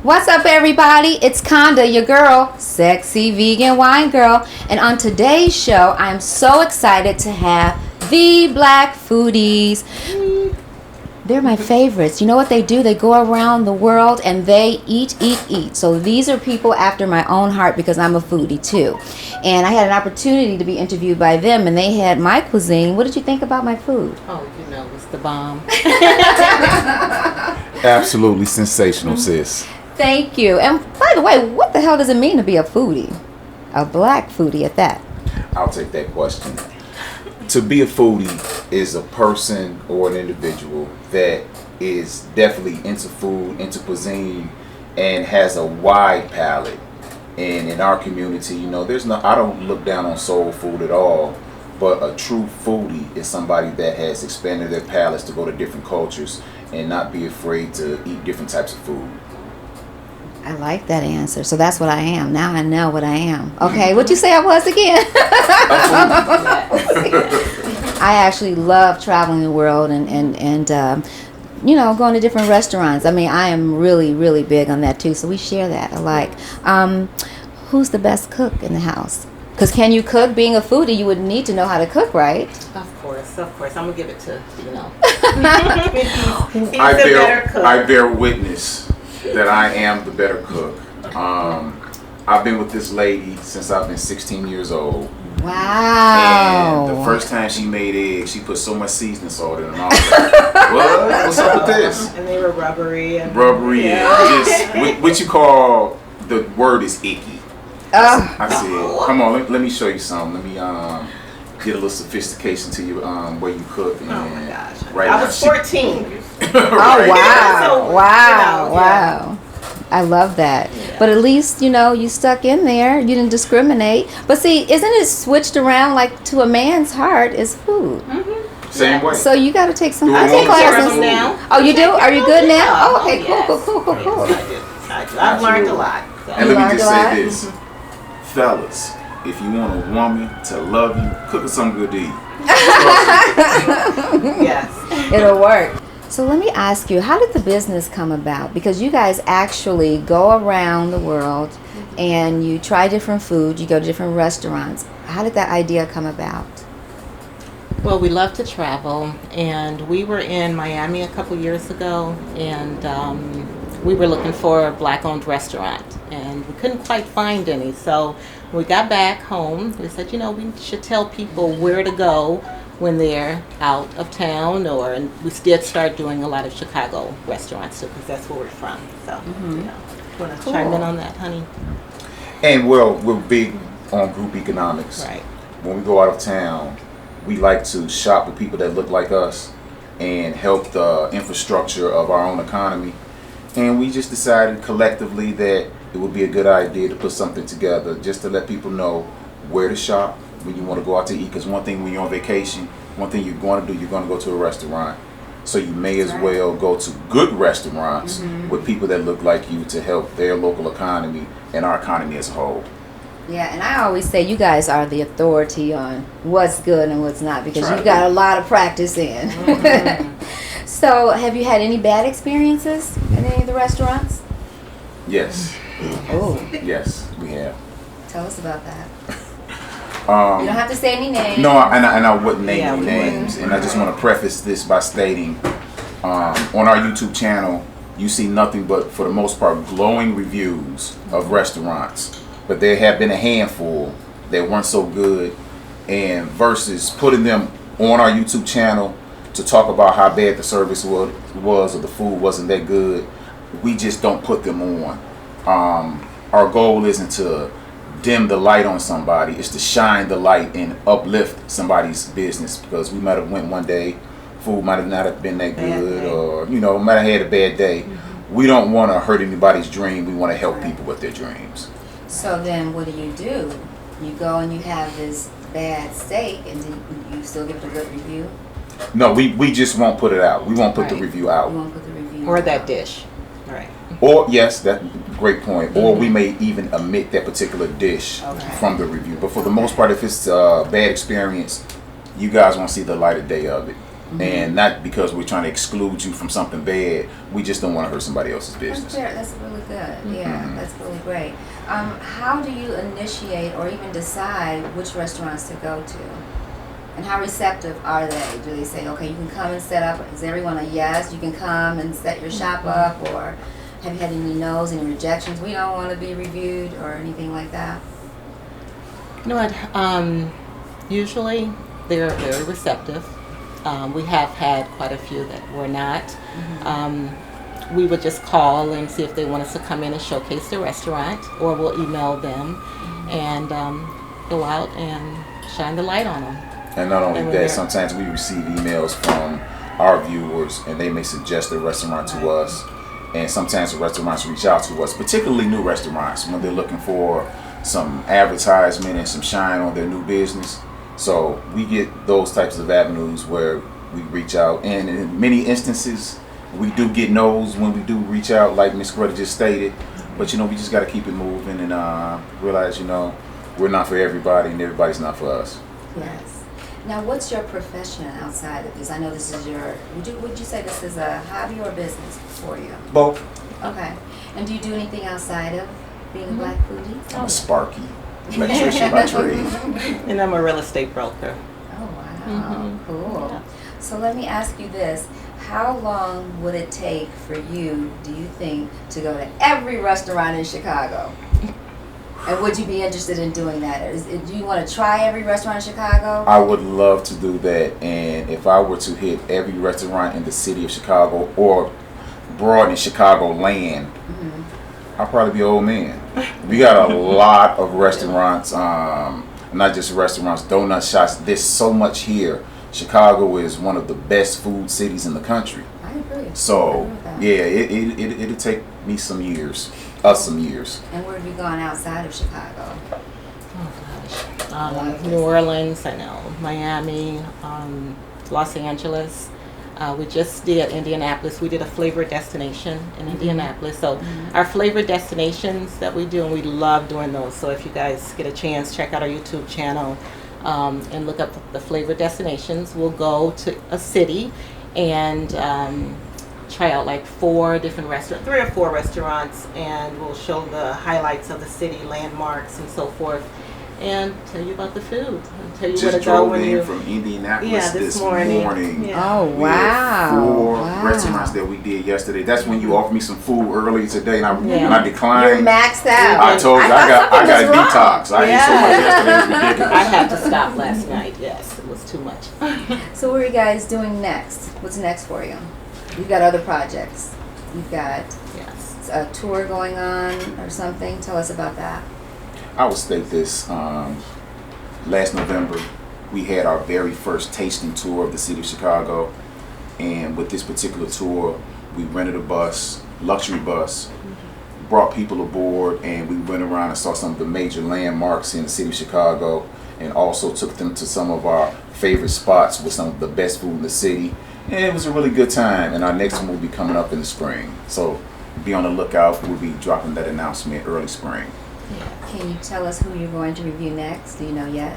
What's up, everybody? It's Conda, your girl, Sexy Vegan Wine Girl. And on today's show, I'm so excited to have the Black Foodies. They're my favorites. You know what they do? They go around the world and they eat. So these are people after my own heart because I'm a foodie too. And I had an opportunity to be interviewed by them, and they had my cuisine. What did you think about my food? Oh, you know, it's the bomb. Absolutely sensational, sis. Thank you. And by the way, what the hell does it mean to be a foodie? A black foodie at that. I'll take that question. To be a foodie is a person or an individual that is definitely into food, into cuisine, and has a wide palate. And in our community, you know, I don't look down on soul food at all, but a true foodie is somebody that has expanded their palates to go to different cultures and not be afraid to eat different types of food. I like that answer. So that's what I am. Now I know what I am. Okay, what'd you say I was again? I actually love traveling the world and you know, going to different restaurants. I mean, I am really, really big on that too. So we share that alike. Who's the best cook in the house? Because can you cook? Being a foodie, you would need to know how to cook, right? Of course. I'm gonna give it to he's the better cook. I bear witness that I am the better cook. I've been with this lady since I've been 16 years old. Wow. And the first time she made eggs, she put so much seasoning salt in them. I was like, what? What's up with this? And they were rubbery. And just what you call, the word is icky. I said, come on, let me show you something. Let me get a little sophistication to you where you cook. And oh my gosh. Right I was 14. Oh, wow. So, Wow. I love that. Yeah. But at least, you know, you stuck in there. You didn't discriminate. But see, isn't it switched around like to a man's heart is food? Mm-hmm. Same way. So you got to take some classes now. Oh, you do? Are you good now? Oh, okay, cool. Yes, I do. I've learned a lot. So. And let me just say this. Fellas, if you want a woman to love you, cook her something good to eat. Yes. It'll work. So let me ask you, how did the business come about? Because you guys actually go around the world and you try different food, you go to different restaurants. How did that idea come about? Well, we love to travel, and we were in Miami a couple years ago, and we were looking for a black-owned restaurant, and we couldn't quite find any. So when we got back home, we said, you know, we should tell people where to go when they're out of town, and we did start doing a lot of Chicago restaurants too, because that's where we're from. So, you know, want to chime in on that, honey? And we're big on group economics. Right. When we go out of town, we like to shop with people that look like us and help the infrastructure of our own economy. And we just decided collectively that it would be a good idea to put something together just to let people know where to shop when you want to go out to eat. Because one thing when you're on vacation, one thing you're going to do, you're going to go to a restaurant. So you may as well go to good restaurants with people that look like you to help their local economy and our economy as a whole. Yeah, and I always say you guys are the authority on what's good and what's not, because you've got a lot of practice in. So have you had any bad experiences in any of the restaurants? Yes. Oh. Yes, we have. Tell us about that. You don't have to say any names. No, and I wouldn't name any names. And I just want to preface this by stating, on our YouTube channel, you see nothing but, for the most part, glowing reviews of restaurants. But there have been a handful that weren't so good. And versus putting them on our YouTube channel to talk about how bad the service was or the food wasn't that good, we just don't put them on. Our goal isn't to dim the light on somebody, it's to shine the light and uplift somebody's business, because we might have went one day, food might have not have been that good, or you know, might have had a bad day. We don't want to hurt anybody's dream. We want to help people with their dreams. So then what do? You go and you have this bad steak, and then you still give it a good review? No, we just won't put it out. We won't put the review out. You won't put the review or out. that dish. Right. Or yes, that great point. Or we may even omit that particular dish from the review. But for the most part, if it's a bad experience, you guys won't see the light of day of it. And not because we're trying to exclude you from something bad. We just don't want to hurt somebody else's business. That's really good. Yeah, that's really great. How do you initiate or even decide which restaurants to go to? And how receptive are they? Do they say, okay, you can come and set up? Is everyone a yes? You can come and set your shop up? Or have you had any no's, any rejections? We don't want to be reviewed or anything like that? You know what? Usually they're very receptive. We have had quite a few that were not. We would just call and see if they want us to come in and showcase the restaurant, or we'll email them and go out and shine the light on them. And not only that, sometimes we receive emails from our viewers and they may suggest a restaurant to us. And sometimes the restaurants reach out to us, particularly new restaurants, when they're looking for some advertisement and some shine on their new business. So we get those types of avenues where we reach out, and in many instances we do get no's when we do reach out, like Miss Greta just stated. But we just got to keep it moving and realize we're not for everybody and everybody's not for us. Yes. Now, what's your profession outside of this? I know this is your. Would you say this is a hobby or business for you? Both. Okay. And do you do anything outside of being a Black foodie? I'm a Sparky. Electrician by trade. And I'm a real estate broker. Oh, wow. Cool. Yeah. So let me ask you this. How long would it take for you, do you think, to go to every restaurant in Chicago? And would you be interested in doing that? Do you want to try every restaurant in Chicago? I would love to do that. And if I were to hit every restaurant in the city of Chicago or broad in Chicago land, I'll probably be an old man. We got a lot of restaurants, not just restaurants, donut shops. There's so much here. Chicago is one of the best food cities in the country. I agree. So, it'll take me some years. Us some years. And where have you gone outside of Chicago? Oh gosh, New Orleans, I know, Miami, Los Angeles. We just did Indianapolis. We did a flavor destination in Indianapolis. So our flavor destinations that we do, and we love doing those. So if you guys get a chance, check out our YouTube channel and look up the flavor destinations. We'll go to a city and try out like 4 different restaurants, 3 or 4 restaurants, and we'll show the highlights of the city, landmarks, and so forth, and tell you about the food. And tell you where to go when you from Indianapolis this morning. Yeah. Oh, We had 4 Wow. restaurants that we did yesterday. That's when you offered me some food earlier today, and I declined. You're maxed out. I told you I got a detox. I ate so much yesterday, it was ridiculous. I had to stop last night. Yes, it was too much. So what are you guys doing next? What's next for you? You've got other projects. You've got a tour going on or something. Tell us about that. I will state this. Last November, we had our very first tasting tour of the city of Chicago. And with this particular tour, we rented a bus, luxury bus, brought people aboard, and we went around and saw some of the major landmarks in the city of Chicago, and also took them to some of our favorite spots with some of the best food in the city. And it was a really good time. And our next one will be coming up in the spring. So be on the lookout. We'll be dropping that announcement early spring. Can you tell us who you're going to review next? Do you know yet?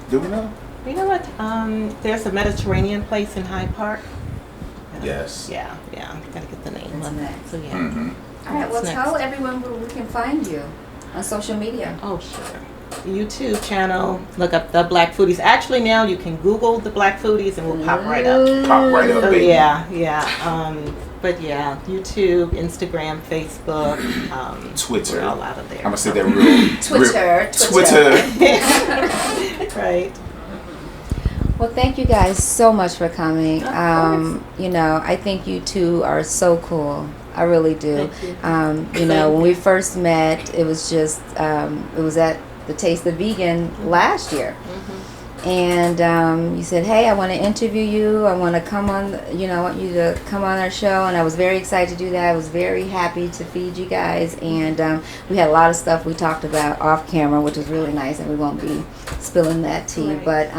Do we know? You know what? There's a Mediterranean place in Hyde Park. Yes. Yeah. Gotta get the name That's on that. next. So yeah. All right. Well, That's tell next. everyone where we can find you on social media. Oh, sure. YouTube channel. Look up the Black Foodies. Actually, now you can Google the Black Foodies and we'll pop right up. Pop right up, So baby. yeah. But yeah, YouTube, Instagram, Facebook, Twitter. We're all out of there. I'm gonna say that real. Twitter. Right. Well, thank you guys so much for coming. I think you two are so cool. I really do. Thank you. When we first met, it was just it was at the Taste of Vegan last year. And you said, hey, I want to interview you. I want to come on, I want you to come on our show. And I was very excited to do that. I was very happy to feed you guys. And we had a lot of stuff we talked about off camera, which was really nice. And we won't be spilling that tea. Right. But,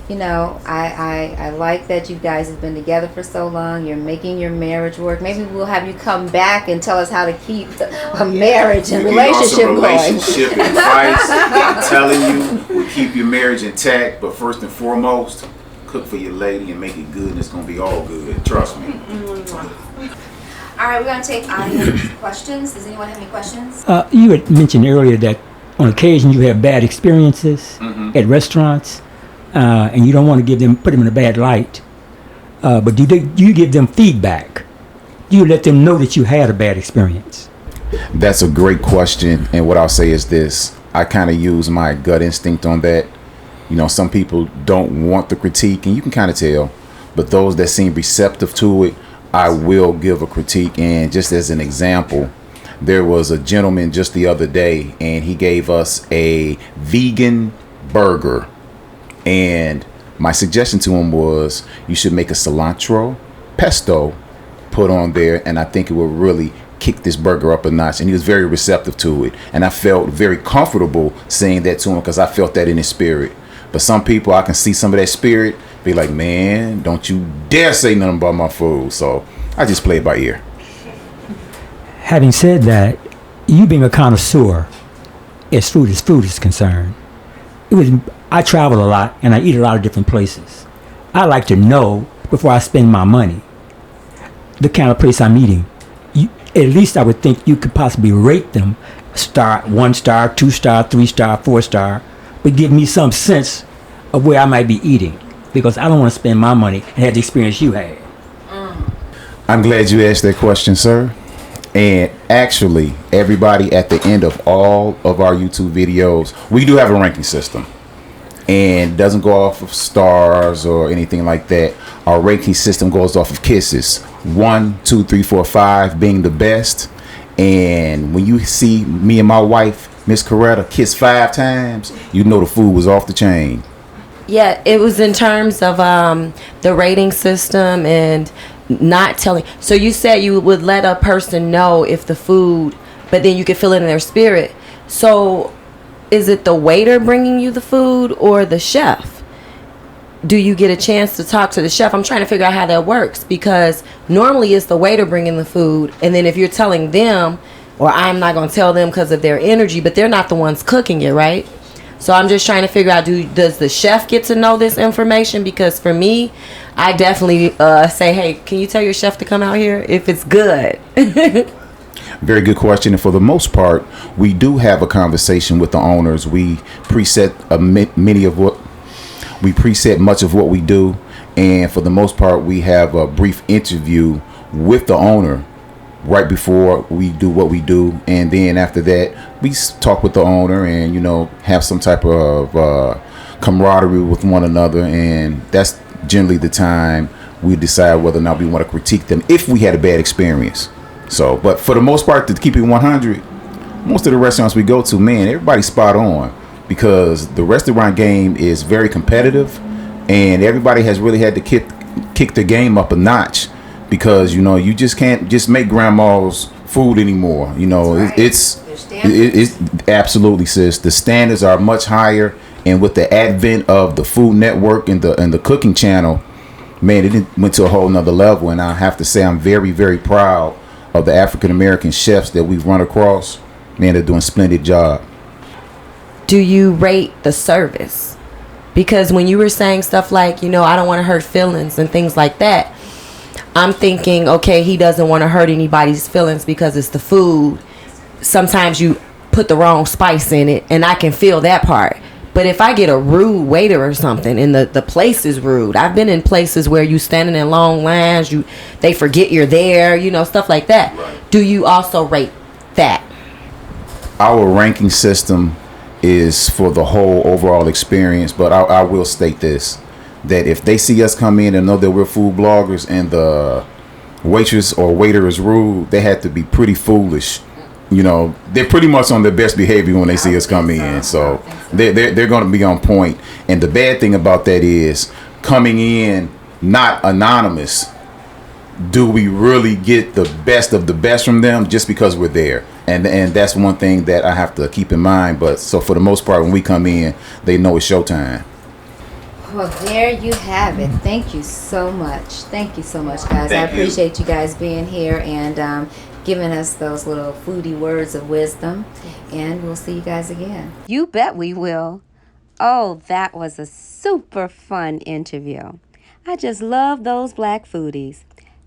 I like that you guys have been together for so long. You're making your marriage work. Maybe we'll have you come back and tell us how to keep a marriage and relationship going. Relationship advice. I'm telling you, we keep your marriage intact. But first and foremost, cook for your lady and make it good, and it's gonna be all good. Trust me. All right, we're going to take audience questions. Does anyone have any questions? You had mentioned earlier that on occasion you have bad experiences at restaurants, and you don't want to put them in a bad light. But do you give them feedback? Do you let them know that you had a bad experience? That's a great question, and what I'll say is this: I kind of use my gut instinct on that. You know, some people don't want the critique, and you can kind of tell, but those that seem receptive to it, I will give a critique. And just as an example, there was a gentleman just the other day, and he gave us a vegan burger, and my suggestion to him was you should make a cilantro pesto put on there, and I think it will really kick this burger up a notch. And he was very receptive to it, and I felt very comfortable saying that to him because I felt that in his spirit. But some people, I can see some of that spirit, be like, man, don't you dare say nothing about my food. So I just play it by ear. Having said that, you being a connoisseur as food is concerned, I travel a lot and I eat a lot of different places. I like to know before I spend my money the kind of place I'm eating. At least I would think you could possibly rate them 1 star, 2 star, 3 star, 4 star, but give me some sense of where I might be eating, because I don't want to spend my money and have the experience you had. I'm glad you asked that question, sir. And actually, everybody, at the end of all of our YouTube videos, we do have a ranking system, and it doesn't go off of stars or anything like that. Our ranking system goes off of kisses, 1, 2, 3, 4, 5 being the best. And when you see me and my wife, Miss Coretta, kiss 5 times, you know the food was off the chain. Yeah, it was in terms of the rating system and not telling. So you said you would let a person know if the food, but then you could feel it in their spirit. So is it the waiter bringing you the food or the chef? Do you get a chance to talk to the chef? I'm trying to figure out how that works, because normally it's the waiter bringing the food, and then if you're telling them, or I'm not going to tell them because of their energy, but they're not the ones cooking it, right? So I'm just trying to figure out, does the chef get to know this information? Because for me, I definitely say, hey, can you tell your chef to come out here if it's good? Very good question. And for the most part, we do have a conversation with the owners. We preset much of what we do, and for the most part, we have a brief interview with the owner right before we do what we do, and then after that we talk with the owner and, you know, have some type of camaraderie with one another, and that's generally the time we decide whether or not we want to critique them if we had a bad experience. So, but for the most part, to keep it 100, most of the restaurants we go to, man, everybody's spot on, because the restaurant game is very competitive, and everybody has really had to kick the game up a notch, because, you know, you just can't just make grandma's food anymore. You know, right. It's absolutely, sis. The standards are much higher, and with the advent of the Food Network and the cooking channel, man, it went to a whole nother level. And I have to say, I'm very, very proud of the African American chefs that we've run across. Man, they're doing a splendid job. Do you rate the service? Because when you were saying stuff like, you know, I don't want to hurt feelings and things like that, I'm thinking, okay, he doesn't want to hurt anybody's feelings because it's the food. Sometimes you put the wrong spice in it, and I can feel that part. But if I get a rude waiter or something, and the place is rude, I've been in places where you standing in long lines, they forget you're there, you know, stuff like that. Right. Do you also rate that? Our ranking system is for the whole overall experience, but I will state this, that if they see us come in and know that we're food bloggers and the waitress or waiter is rude, they have to be pretty foolish. You know, they're pretty much on their best behavior when they see us come in. So they're going to be on point. And the bad thing about that is, coming in not anonymous, do we really get the best of the best from them just because we're there? And that's one thing that I have to keep in mind. But so for the most part, when we come in, they know it's showtime. Well, there you have it. Thank you so much. Thank you so much, guys. I appreciate you guys being here and giving us those little foodie words of wisdom. And we'll see you guys again. You bet we will. Oh, that was a super fun interview. I just love those Black Foodies.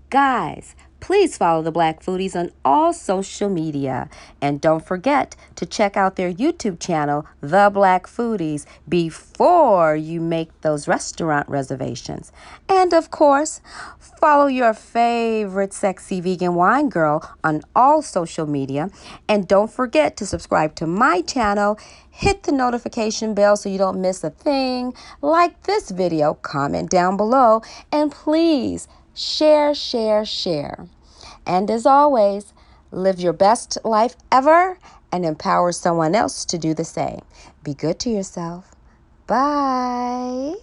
Guys, please follow the Black Foodies on all social media. And don't forget to check out their YouTube channel, The Black Foodies, before you make those restaurant reservations. And of course, follow your favorite sexy vegan wine girl on all social media. And don't forget to subscribe to my channel. Hit the notification bell so you don't miss a thing. Like this video, comment down below, and please share, share, share. And as always, live your best life ever and empower someone else to do the same. Be good to yourself. Bye.